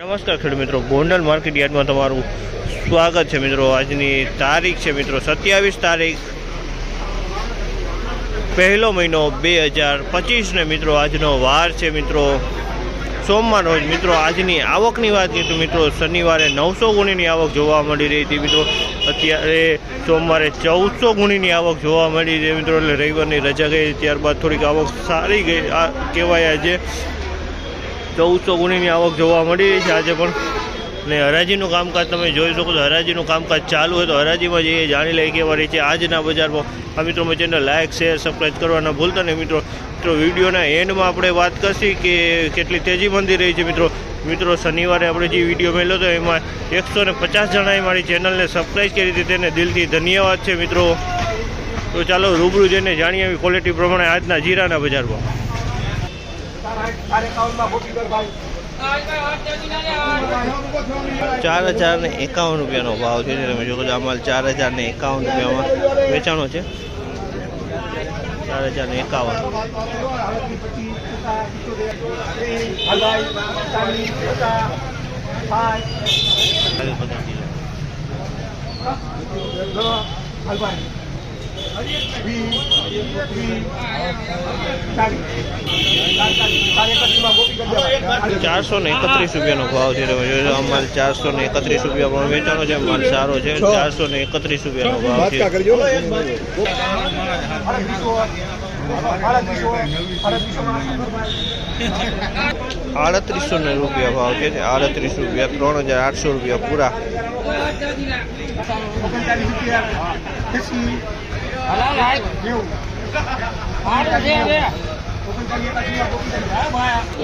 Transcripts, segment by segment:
નમસ્કાર ખેડૂત મિત્રો, ગોંડલ માર્કેટ યાર્ડમાં તમારું સ્વાગત છે મિત્રો। આજની તારીખ છે મિત્રો 27 તારીખ પહેલો મહિનો 2025 ને મિત્રો આજનો વાર છે મિત્રો સોમવાર રોજ। મિત્રો આજની આવકની વાત કરીએ તો મિત્રો શનિવારે 900 ગુણીની આવક જોવા મળી રહી હતી મિત્રો। અત્યારે સોમવારે 1400 ગુણીની આવક જોવા મળી રહી મિત્રો। એટલે રવિવારની રજા ગઈ ત્યારબાદ થોડીક આવક સારી ગઈ કહેવાય। આજે 1400 ગુણીની આવક જોવા મળી રહી છે આજે પણ। ને હરાજીનું કામકાજ તમે જોઈ શકો છો। હરાજીનું કામકાજ ચાલુ હોય તો હરાજીમાં જઈએ જાણી લઈએ કેવા રહી છે આજના બજારમાં। આ મિત્રો મેં ચેનલ લાઇક શેર સબસ્ક્રાઈબ કરવાના ભૂલતા નહીં મિત્રો। વિડીયોના એન્ડમાં આપણે વાત કરશી કે કેટલી તેજી મંદી રહી છે મિત્રો। શનિવારે આપણે જે વિડીયો મેળ્યો હતો એમાં 150 જણાએ મારી ચેનલને સબસ્ક્રાઈબ કરી હતી, તેને દિલથી ધન્યવાદ છે મિત્રો। તો ચાલો રૂબરૂ જઈને જાણીએ આવી ક્વોલિટી પ્રમાણે આજના જીરાના બજારમાં। 4051 રૂપિયાનો ભાવ છે। તમે જો આ માલ 4051 રૂપિયામાં વેચાણો છે। 431 રૂપિયાનો ભાવ છે। તમે જોજો આ માલ 431 રૂપિયામાં વેચાણો છે। માલ સારો છે। 431 રૂપિયાનો ભાવ છે। 3800 રૂપિયા ભાવ છે। 38 રૂપિયા 3800 રૂપિયા પૂરા।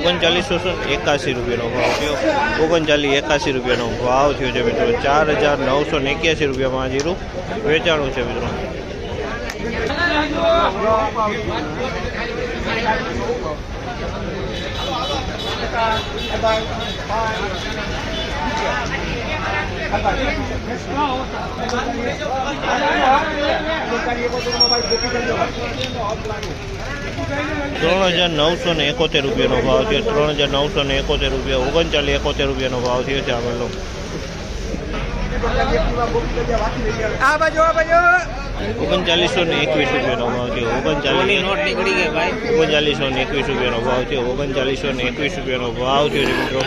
3981 રૂપિયાનો ભાવ થયો। 3981 રૂપિયાનો ભાવ થયો છે મિત્રો। 4981 રૂપિયામાં જીરું વેચાણું છે મિત્રો। ₹3971 રૂપિયાનો ભાવ છે। 3971 રૂપિયા। 3971 રૂપિયાનો ભાવ થયો છે। આમેલો 3921 રૂપિયાનો ભાવ છે। 3921 રૂપિયાનો ભાવ છે। 3921 રૂપિયાનો ભાવ થયો છે મિત્રો।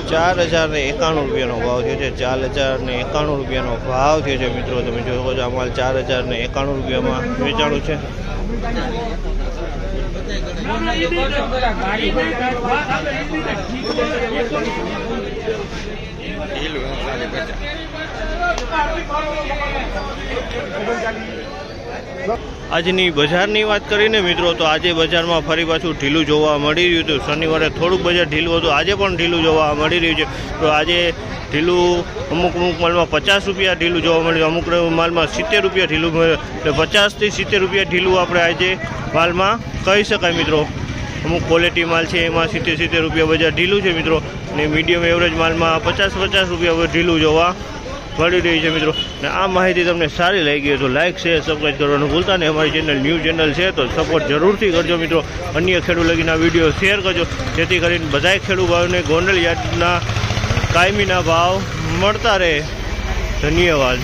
4091 રૂપિયાનો ભાવ થયો છે। 4091 રૂપિયાનો ભાવ થયો છે મિત્રો। તમે જોઈ શકો છો આ માલ 4091 રૂપિયામાં વેચાણું છે। આજની બજારની વાત કરીને મિત્રો તો આજે બજારમાં ફરી પાછું ઢીલું જોવા મળી રહ્યું હતું। શનિવારે થોડુંક બજાર ઢીલું હતું, આજે પણ ઢીલું જોવા મળી રહ્યું છે। તો આજે ઢીલું અમુક માલમાં 50 રૂપિયા ઢીલું જોવા મળ્યું, અમુક માલમાં 70 રૂપિયા ઢીલું મળ્યું। એટલે 50 થી 70 રૂપિયા ઢીલું આપણે આજે માલમાં કહી શકાય મિત્રો। અમુક ક્વોલિટી માલ છે એમાં 70 રૂપિયા બજાર ઢીલું છે મિત્રો। અને મીડિયમ એવરેજ માલમાં 50 રૂપિયા ઢીલું જોવા મળી રહી છે મિત્રો। ને આ માહિતી તમને સારી લાગી તો લાઇક શેર સબસ્ક્રાઈબ કરવાનું ભૂલતા નહીં। અમારી ચેનલ ન્યૂ ચેનલ છે તો સપોર્ટ જરૂરથી કરજો મિત્રો। અન્ય ખેડૂત લગીના વિડીયો શેર કરજો જેથી કરીને બધાય ખેડૂત ભાવને ગોંડલ યાર્ડના કાયમીના ભાવ મળતા રહે। ધન્યવાદ।